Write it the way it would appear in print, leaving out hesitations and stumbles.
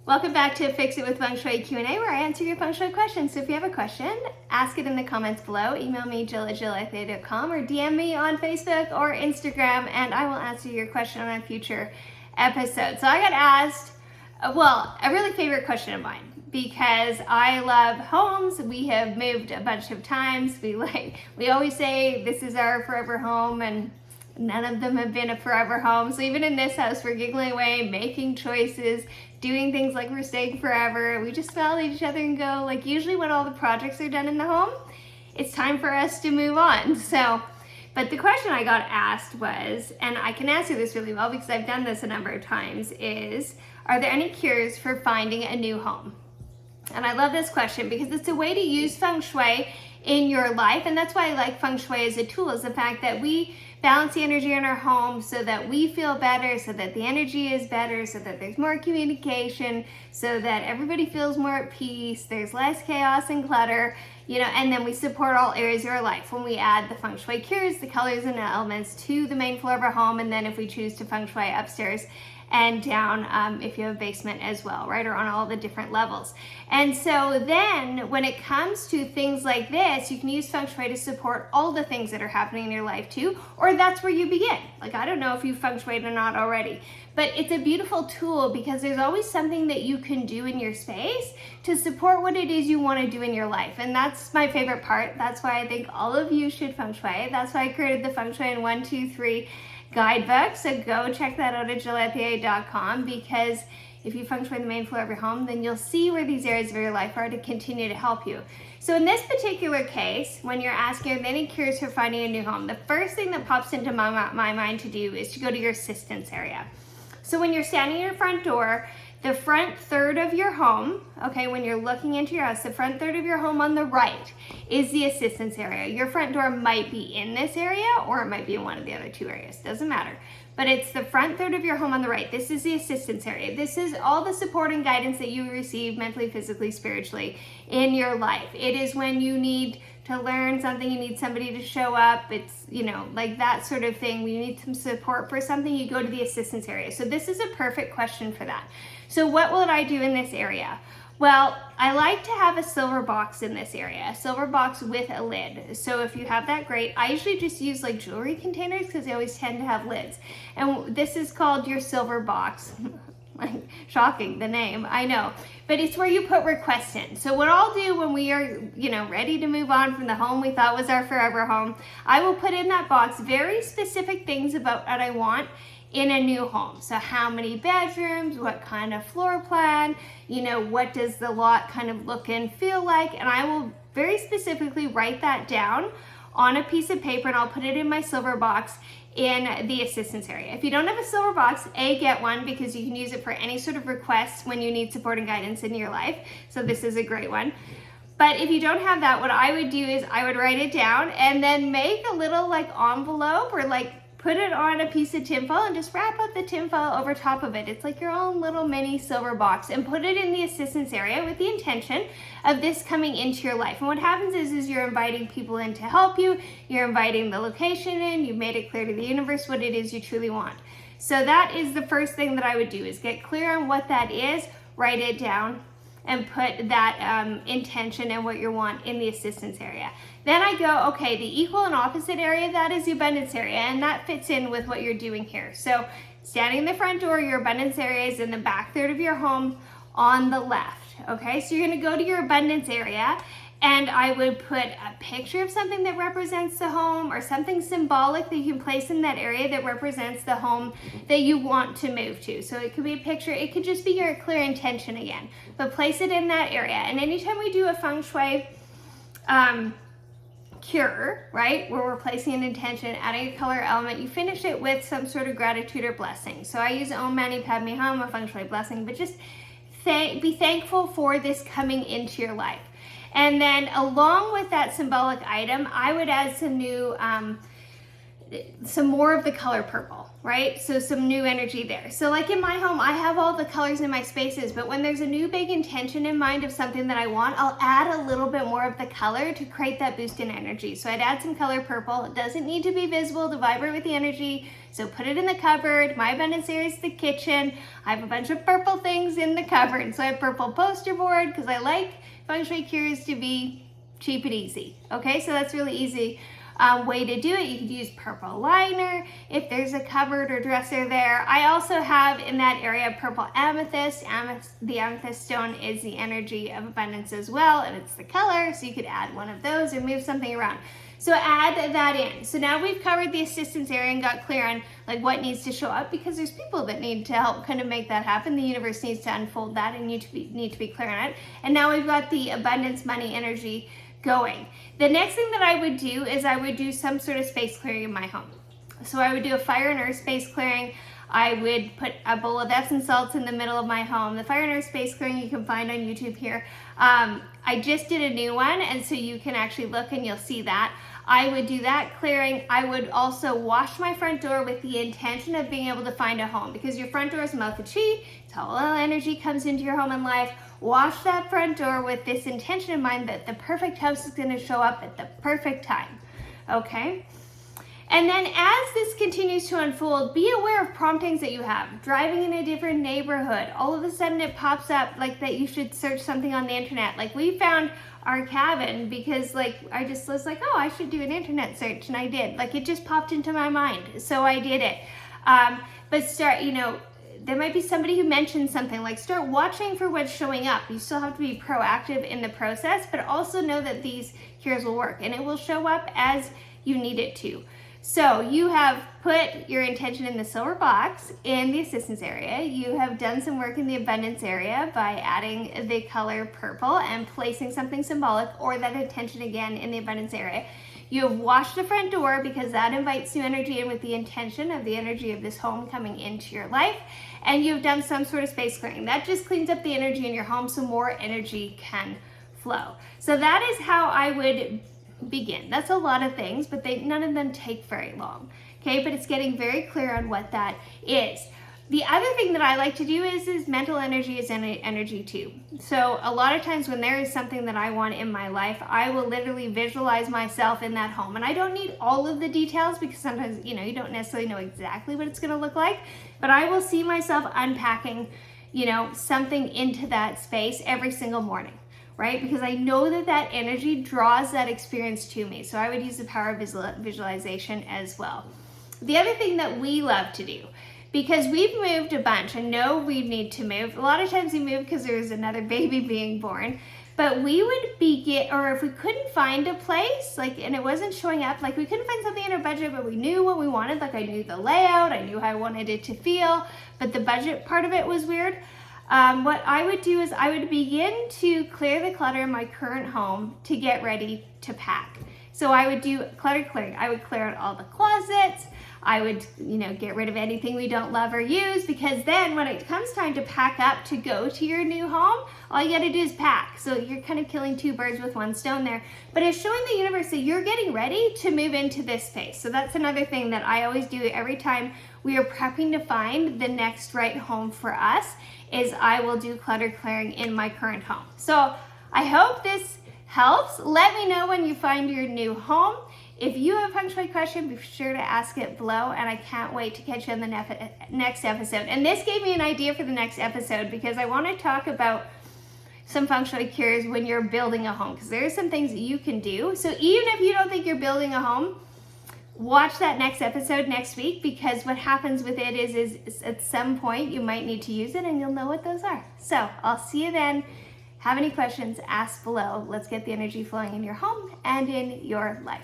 Welcome back to Fix It with Feng Shui Q&A, where I answer your Feng Shui questions. So if you have a question, ask it in the comments below. Email me, jill@jill@thea.com, or DM me on Facebook or Instagram, and I will answer your question on a future episode. So I got asked, a really favorite question of mine, because I love homes. We have moved a bunch of times. We always say this is our forever home, and none of them have been a forever home. So even in this house, we're giggling away, making choices, doing things like we're staying forever. We just smile at each other and go, like, usually when all the projects are done in the home, it's time for us to move on. But the question I got asked was, and I can answer this really well because I've done this a number of times, is, are there any cures for finding a new home? And I love this question because it's a way to use Feng Shui in your life. And that's why I like Feng Shui as a tool, is the fact that we balance the energy in our home so that we feel better, so that the energy is better, so that there's more communication, so that everybody feels more at peace, there's less chaos and clutter, and then we support all areas of our life when we add the Feng Shui cures, the colors and the elements to the main floor of our home, and then if we choose to Feng Shui upstairs and down if you have a basement as well, right? Or on all the different levels. And so then when it comes to things like this, you can use Feng Shui to support all the things that are happening in your life too, or that's where you begin. Like, I don't know if you've Feng Shuied or not already, but it's a beautiful tool because there's always something that you can do in your space to support what it is you want to do in your life. And that's my favorite part. That's why I think all of you should Feng Shui. That's why I created the Feng Shui in 1, 2, 3 guidebook. So go check that out at jill@thea.com, because if you Feng Shui the main floor of your home, then you'll see where these areas of your life are to continue to help you. So in this particular case, when you're asking are there any cures for finding a new home, the first thing that pops into my mind to do is to go to your assistance area. So when you're standing at your front door, the front third of your home, okay, when you're looking into your house, the front third of your home on the right is the assistance area. Your front door might be in this area, or it might be in one of the other two areas, doesn't matter. But it's the front third of your home on the right. This is the assistance area. This is all the support and guidance that you receive mentally, physically, spiritually in your life. It is when you need to learn something, you need somebody to show up, it's, like that sort of thing. When you need some support for something, you go to the assistance area. So this is a perfect question for that. So what will I do in this area? Well, I like to have a silver box in this area, a silver box with a lid. So if you have that, great. I usually just use like jewelry containers because they always tend to have lids. And this is called your silver box. Like, shocking, the name, I know. But it's where you put requests in. So what I'll do when we are, ready to move on from the home we thought was our forever home, I will put in that box very specific things about what I want in a new home. So how many bedrooms, what kind of floor plan, what does the lot kind of look and feel like, and I will very specifically write that down on a piece of paper, and I'll put it in my silver box in the assistance area. If you don't have a silver box, get one, because you can use it for any sort of requests when you need support and guidance in your life. So this is a great one. But if you don't have that, what I would do is I would write it down and then make a little envelope, or put it on a piece of tinfoil and just wrap up the tinfoil over top of it. It's like your own little mini silver box, and put it in the assistance area with the intention of this coming into your life. And what happens is you're inviting people in to help you, you're inviting the location in, you've made it clear to the universe what it is you truly want. So that is the first thing that I would do, is get clear on what that is, write it down, and put that intention and what you want in the assistance area. Then I go, okay, the equal and opposite area of that is the abundance area, and that fits in with what you're doing here. So standing in the front door, your abundance area is in the back third of your home on the left, okay? So you're gonna go to your abundance area, and I would put a picture of something that represents the home, or something symbolic that you can place in that area that represents the home that you want to move to. So it could be a picture, it could just be your clear intention again, but place it in that area. And anytime we do a Feng Shui cure, right, where we're placing an intention, adding a color element, you finish it with some sort of gratitude or blessing. So I use Om Mani Padme Hum, a Feng Shui blessing, but just be thankful for this coming into your life. And then along with that symbolic item, I would add some new some more of the color purple, right? So some new energy there. So like in my home, I have all the colors in my spaces, but when there's a new big intention in mind of something that I want, I'll add a little bit more of the color to create that boost in energy. So I'd add some color purple. It doesn't need to be visible to vibrate with the energy. So put it in the cupboard. My abundance area is the kitchen. I have a bunch of purple things in the cupboard. So I have purple poster board because I like Feng Shui cures to be cheap and easy. Okay, so that's really easy. Way to do it. You could use purple liner if there's a cupboard or dresser there. I also have in that area purple amethyst. The amethyst stone is the energy of abundance as well, and it's the color, so you could add one of those or move something around. So add that in. So now we've covered the assistance area and got clear on like what needs to show up, because there's people that need to help kind of make that happen. The universe needs to unfold that, and you need to be clear on it. And now we've got the abundance money energy going. The next thing that I would do is I would do some sort of space clearing in my home. So I would do a fire and earth space clearing. I would put a bowl of Epsom salts in the middle of my home. The fire and earth space clearing you can find on YouTube here. I just did a new one, and so you can actually look and you'll see that. I would do that clearing. I would also wash my front door with the intention of being able to find a home, because your front door is mouth of chi. It's how all energy comes into your home and life. Wash that front door with this intention in mind that the perfect house is going to show up at the perfect time. Okay? And then as this continues to unfold, be aware of promptings that you have. Driving in a different neighborhood, all of a sudden it pops up like that you should search something on the internet. Like we found our cabin because like I just was like, oh, I should do an internet search, and I did. Like it just popped into my mind, so I did it. But start, there might be somebody who mentioned something, like start watching for what's showing up. You still have to be proactive in the process, but also know that these cures will work, and it will show up as you need it to. So you have put your intention in the silver box in the assistance area. You have done some work in the abundance area by adding the color purple and placing something symbolic or that intention again in the abundance area. You have washed the front door because that invites new energy in with the intention of the energy of this home coming into your life. And you've done some sort of space clearing. That just cleans up the energy in your home so more energy can flow. So that is how I would begin. That's a lot of things, but none of them take very long. Okay, but it's getting very clear on what that is. The other thing that I like to do is mental energy is energy too. So a lot of times when there is something that I want in my life, I will literally visualize myself in that home. And I don't need all of the details because sometimes, you don't necessarily know exactly what it's going to look like, but I will see myself unpacking, something into that space every single morning. Right? Because I know that energy draws that experience to me. So I would use the power of visualization as well. The other thing that we love to do, because we've moved a bunch and know we need to move. A lot of times we move because there's another baby being born, but we would begin, or if we couldn't find a place, and it wasn't showing up, we couldn't find something in our budget, but we knew what we wanted. I knew the layout, I knew how I wanted it to feel, but the budget part of it was weird. What I would do is I would begin to clear the clutter in my current home to get ready to pack. So I would do clutter clearing. I would clear out all the closets. I would, get rid of anything we don't love or use, because then when it comes time to pack up to go to your new home, all you got to do is pack. So you're kind of killing two birds with one stone there. But it's showing the universe that you're getting ready to move into this space. So that's another thing that I always do every time we are prepping to find the next right home for us, is I will do clutter clearing in my current home. So I hope this helps. Let me know when you find your new home. If you have a Feng Shui question, be sure to ask it below, and I can't wait to catch you on the next episode. And this gave me an idea for the next episode, because I want to talk about some Feng Shui cures when you're building a home, because there are some things that you can do. So even if you don't think you're building a home, watch that next episode next week, because what happens with it is at some point you might need to use it, and you'll know what those are. So I'll see you then. Have any questions, ask below. Let's get the energy flowing in your home and in your life.